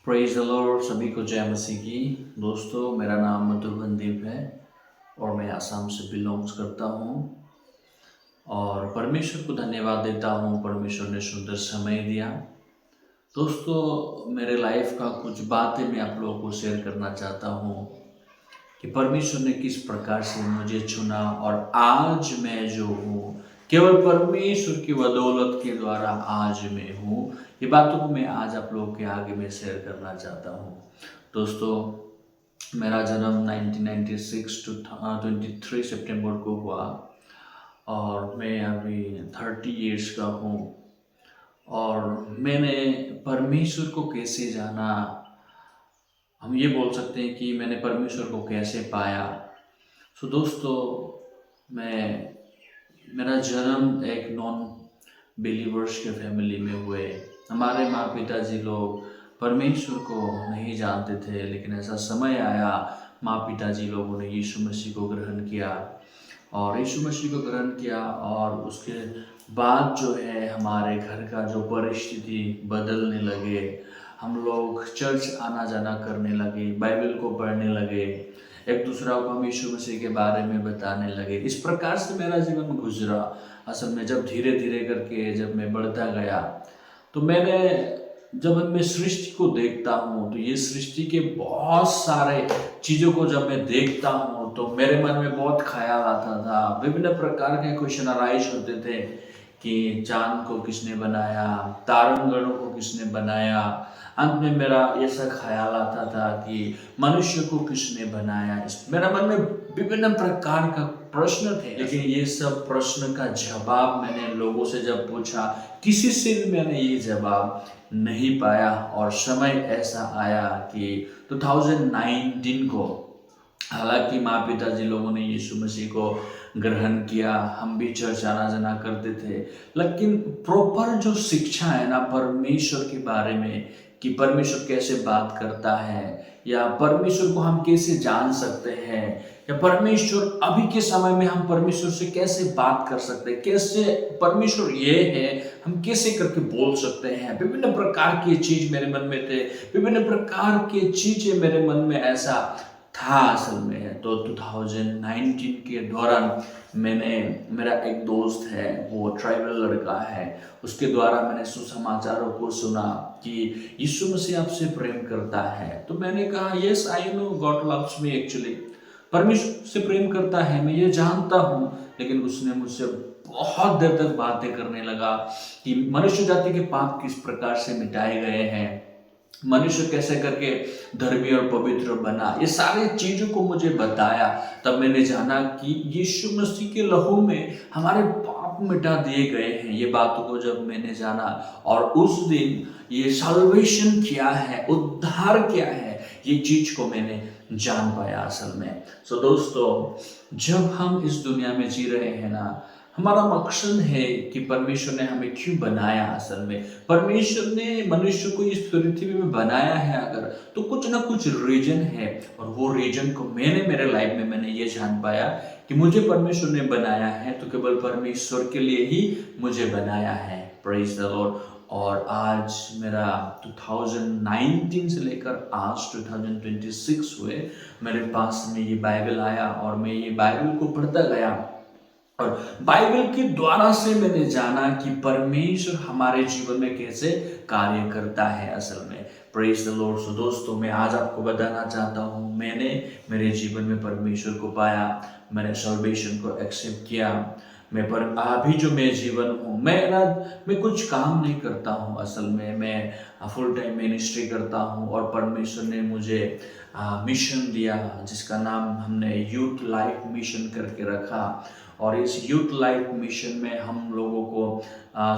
Praise the Lord. सभी को जय मसीह की। दोस्तों, मेरा नाम मधुबनदीप है और मैं आसाम से बिलोंग्स करता हूँ और परमेश्वर को धन्यवाद देता हूँ। परमेश्वर ने सुंदर समय दिया। दोस्तों, मेरे लाइफ का कुछ बातें मैं आप लोगों को शेयर करना चाहता हूँ कि परमेश्वर ने किस प्रकार से मुझे चुना और आज मैं जो हूँ केवल परमेश्वर की बदौलत के द्वारा आज मैं हूँ। ये बातों को मैं आज आप लोगों के आगे में शेयर करना चाहता हूँ। दोस्तों, मेरा जन्म 1996 टू 23 सितंबर को हुआ और मैं अभी 30 इयर्स का हूँ। और मैंने परमेश्वर को कैसे जाना, हम ये बोल सकते हैं कि मैंने परमेश्वर को कैसे पाया। दोस्तों, मेरा जन्म एक नॉन बिलीवर्स के फैमिली में हुए। हमारे माँ पिताजी लोग परमेश्वर को नहीं जानते थे, लेकिन ऐसा समय आया माँ पिताजी लोगों ने यीशु मसीह को ग्रहण किया और उसके बाद जो है हमारे घर का जो परिस्थिति बदलने लगे। हम लोग चर्च आना जाना करने लगे, बाइबल को पढ़ने लगे, एक दूसरा को हम यीशु मसीह के बारे में बताने लगे। इस प्रकार से मेरा जीवन गुजरा। असल में जब धीरे धीरे करके जब मैं बढ़ता गया तो जब मैं सृष्टि को देखता हूँ तो ये सृष्टि के बहुत सारे चीज़ों को जब मैं देखता हूँ तो मेरे मन में बहुत ख्याल आता था। विभिन्न प्रकार के क्वेश्चन अराइज होते थे कि चांद को किसने बनाया, तारंगणों को किसने बनाया। अंत में मेरा ऐसा ख्याल आता था कि मनुष्य को किसने बनाया। मेरा मन में विभिन्न प्रकार का प्रश्न थे, लेकिन ये सब प्रश्न का जवाब मैंने लोगों से जब पूछा, किसी से भी मैंने ये जवाब नहीं पाया। और समय ऐसा आया कि 2019 को, हालांकि माँ पिताजी लोगों ने यीशु मसीह को ग्रहण किया, हम भी चर्च आना जाना करते थे, लेकिन प्रॉपर जो शिक्षा है ना परमेश्वर के बारे में कि परमेश्वर कैसे बात करता है या परमेश्वर को हम कैसे जान सकते हैं या परमेश्वर अभी के समय में हम परमेश्वर से कैसे बात कर सकते हैं, कैसे परमेश्वर ये है हम कैसे करके बोल सकते हैं। विभिन्न प्रकार की चीज मेरे मन में थे, विभिन्न प्रकार की चीजें मेरे मन में ऐसा था असल में। तो 2019 के दौरान मेरा एक दोस्त है, वो ट्राइबल लड़का है, उसके द्वारा मैंने सुसमाचारों को सुना कि यीशु मसीह आपसे प्रेम करता है। तो मैंने कहा yes I know God loves me. Actually परमेश्वर से प्रेम करता है, मैं ये जानता हूँ। लेकिन उसने मुझसे बहुत देर तक बातें करने लगा कि मनुष्य जाति के पाप किस प्रकार से मिटाए गए हैं, मनुष्य कैसे करके धर्मी और पवित्र बना, ये सारी चीजों को मुझे बताया। तब मैंने जाना कि यीशु मसीह के लहू में हमारे पाप मिटा दिए गए हैं। ये बातों को जब मैंने जाना और उस दिन ये सल्वेशन क्या है, उद्धार क्या है, ये चीज को मैंने जान पाया असल में। दोस्तों, जब हम इस दुनिया में जी रहे हैं ना, हमारा मकसद है कि परमेश्वर ने हमें क्यों बनाया। असल में परमेश्वर ने मनुष्य को इस पृथ्वी में बनाया है अगर, तो कुछ ना कुछ रीजन है। और वो रीजन को मेरे लाइफ में मैंने ये जान पाया कि मुझे परमेश्वर ने बनाया है तो केवल परमेश्वर के लिए ही मुझे बनाया है। Praise the Lord. और आज मेरा 2019 से लेकर आज 2026 हुए, मेरे पास में ये बाइबल आया और मैं ये बाइबल को पढ़ता गया और बाइबल के द्वारा से मैंने जाना कि परमेश्वर हमारे जीवन में कैसे कार्य करता है असल में। Praise the Lord. दोस्तों, मैं आज आपको बताना चाहता हूँ मैंने मेरे जीवन में परमेश्वर को पाया, मैंने सल्वेशन को एक्सेप्ट किया। अभी जो मैं जीवन हूँ, मैं कुछ काम नहीं करता हूँ। असल में मैं फुल टाइम मिनिस्ट्री करता हूँ और परमेश्वर ने मुझे मिशन दिया जिसका नाम हमने यूथ लाइफ मिशन करके रखा। और इस यूथ लाइफ मिशन में हम लोगों को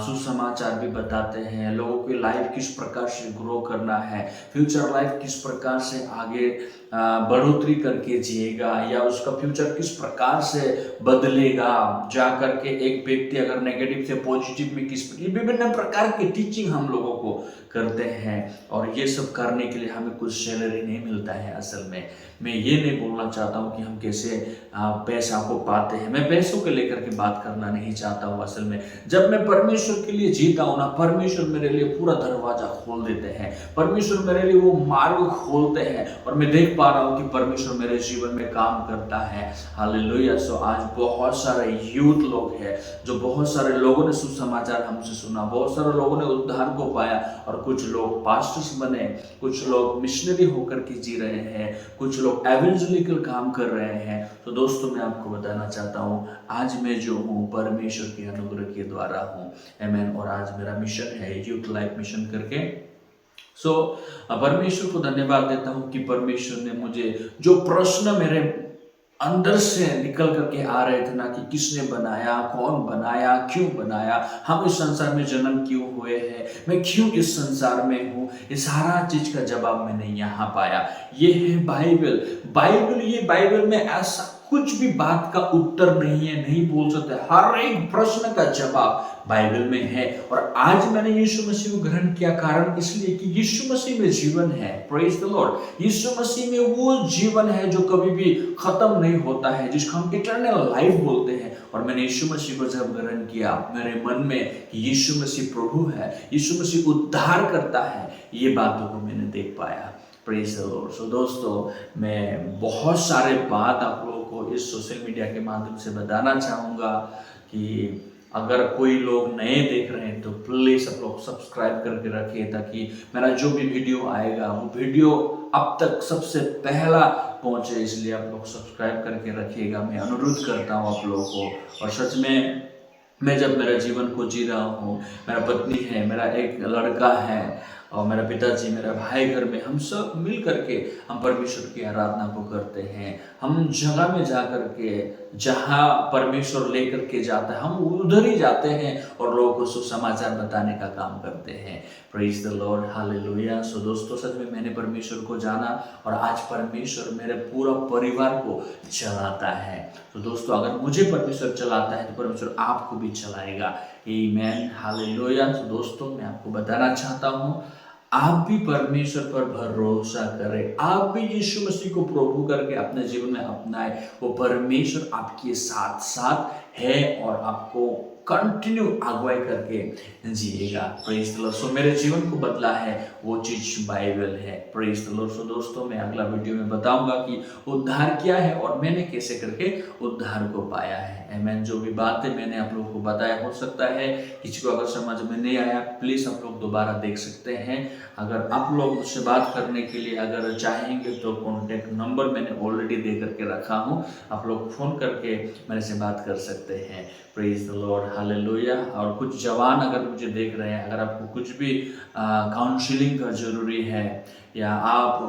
सुसमाचार भी बताते हैं, लोगों की लाइफ किस प्रकार से ग्रो करना है, फ्यूचर लाइफ किस प्रकार से आगे बढ़ोतरी करके जिएगा या उसका फ्यूचर किस प्रकार से बदलेगा, जा करके एक व्यक्ति अगर नेगेटिव से पॉजिटिव में किस, विभिन्न प्रकार की टीचिंग हम लोगों को करते हैं, और ये सब करने के लिए हमें कुछ सैलरी नहीं मिलता है। असल में मैं ये नहीं बोलना चाहता हूँ कि हम कैसे पैसा को पाते हैं, मैं पैसों के लेकर के बात करना नहीं चाहता हूँ। असल में जब मैं परमेश्वर के लिए जीता हूँ ना, परमेश्वर मेरे लिए पूरा दरवाजा खोल देते हैं, परमेश्वर मेरे लिए वो मार्ग खोलते हैं, और मैं देख पा रहा हूँ कि परमेश्वर मेरे जीवन में काम करता है। हालेलुया। सो आज बहुत सारे यूथ लोग हैं, जो बहुत सारे लोगों ने सुसमाचार हमसे सुना, बहुत सारे लोगों ने उद्धार को पाया, और कुछ लोग पास्टर्स बने, कुछ लोग मिशनरी होकर के जी रहे हैं, कुछ लोग एवेंजलिकल काम कर रहे हैं। तो दोस्तों मैं आपको बताना चाहता हूँ, आज मैं जो हूँ परमेश्वर के अनुग्रह के द्वारा हूँ। आमीन। और आज मेरा मिशन है यूथ लाइफ मिशन करके। परमेश्वर को धन्यवाद देता हूँ कि परमेश्वर ने मुझे जो प्रश्न मेरे अंदर से निकल करके आ रहे थे ना, कि किसने बनाया, कौन बनाया, क्यों बनाया, हम इस संसार में जन्म क्यों हुए हैं, मैं क्यों इस संसार में हूँ, ये सारा चीज का जवाब मैंने यहाँ पाया। ये है बाइबल। ये बाइबल में ऐसा कुछ भी बात का उत्तर नहीं है, नहीं बोल सकते, हर एक प्रश्न का जवाब बाइबल में है। और आज मैंने यीशु मसीह को ग्रहण किया, कारण इसलिए कि यीशु मसीह में जीवन है। Praise the Lord. यीशु मसीह में वो जीवन है जो कभी भी खत्म नहीं होता है, जिसको हम इटर्नल लाइफ बोलते हैं। और मैंने यीशु मसीह को जब ग्रहण किया, मेरे मन में कि यीशु मसीह प्रभु है, यीशु मसीह उद्धार करता है, ये बातों को मैंने देख पाया। Praise the Lord. सो दोस्तों मैं बहुत सारे बात आप लोगों को इस सोशल मीडिया के माध्यम से बताना चाहूँगा, कि अगर कोई लोग नए देख रहे हैं तो प्लीज़ आप लोग सब्सक्राइब करके रखिए, ताकि मेरा जो भी वीडियो आएगा वो वीडियो अब तक सबसे पहला पहुँचे, इसलिए आप लोग सब्सक्राइब करके रखिएगा, मैं अनुरोध करता हूँ आप लोगों को। और सच में मैं जब मेरा जीवन को जी रहा हूँ, मेरा पत्नी है, मेरा एक लड़का है, और मेरा पिताजी, मेरा भाई घर में, हम सब मिल करके हम परमेश्वर की आराधना को करते हैं। हम जगह में जा करके, जहाँ परमेश्वर लेकर के जाता है, हम उधर ही जाते हैं और लोगों को सुसमाचार बताने का काम करते हैं। Praise the Lord. हालेलुया। सो दोस्तों सच में मैंने परमेश्वर को जाना, और आज परमेश्वर मेरे पूरा परिवार को चलाता है। तो दोस्तों अगर मुझे परमेश्वर चलाता है तो परमेश्वर आपको भी चलाएगा। आमीन। हालेलुया। तो दोस्तों मैं आपको बताना चाहता हूँ, आप भी परमेश्वर पर भरोसा करें, आप भी यीशु मसीह को प्रभु करके अपने जीवन में अपनाए। वो परमेश्वर आपके साथ साथ है, और आपको कंटिन्यू अगुवाई करके जिएगा। Praise the Lord. सो मेरे जीवन को बदला है वो चीज बाइबल है। Praise the Lord. सो दोस्तों मैं अगला वीडियो में बताऊंगा कि उद्धार क्या है, और मैंने कैसे करके उद्धार को पाया है। आमीन। जो भी बातें मैंने आप लोगों को बताया, हो सकता है किसी को अगर समझ में नहीं आया, प्लीज आप लोग दोबारा देख सकते हैं। अगर आप लोग मुझसे बात करने के लिए अगर चाहेंगे तो कॉन्टेक्ट नंबर मैंने ऑलरेडी दे करके रखा हूँ, आप लोग फोन करके मेरे से बात कर सकते हैं। Praise the Lord. हालेलुया। और कुछ जवान अगर मुझे देख रहे हैं, अगर आपको कुछ भी काउंसलिंग का जरूरी है, या आप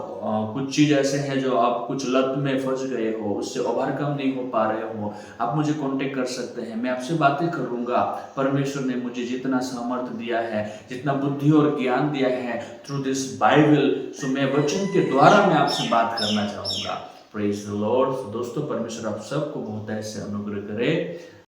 कुछ चीज़ ऐसे हैं जो आप कुछ लत में फंस गए हो, उससे ओवरकम नहीं हो पा रहे हो, आप मुझे कांटेक्ट कर सकते हैं। मैं आपसे बातें करूंगा। परमेश्वर ने मुझे जितना सामर्थ्य दिया है, जितना बुद्धि और ज्ञान दिया है थ्रू दिस बाइबल, सो मैं वचन के द्वारा मैं आपसे बात करना चाहूँगा। Praise the Lord. दोस्तों परमेश्वर आप सबको बहुत ऐसे अनुग्रह करे।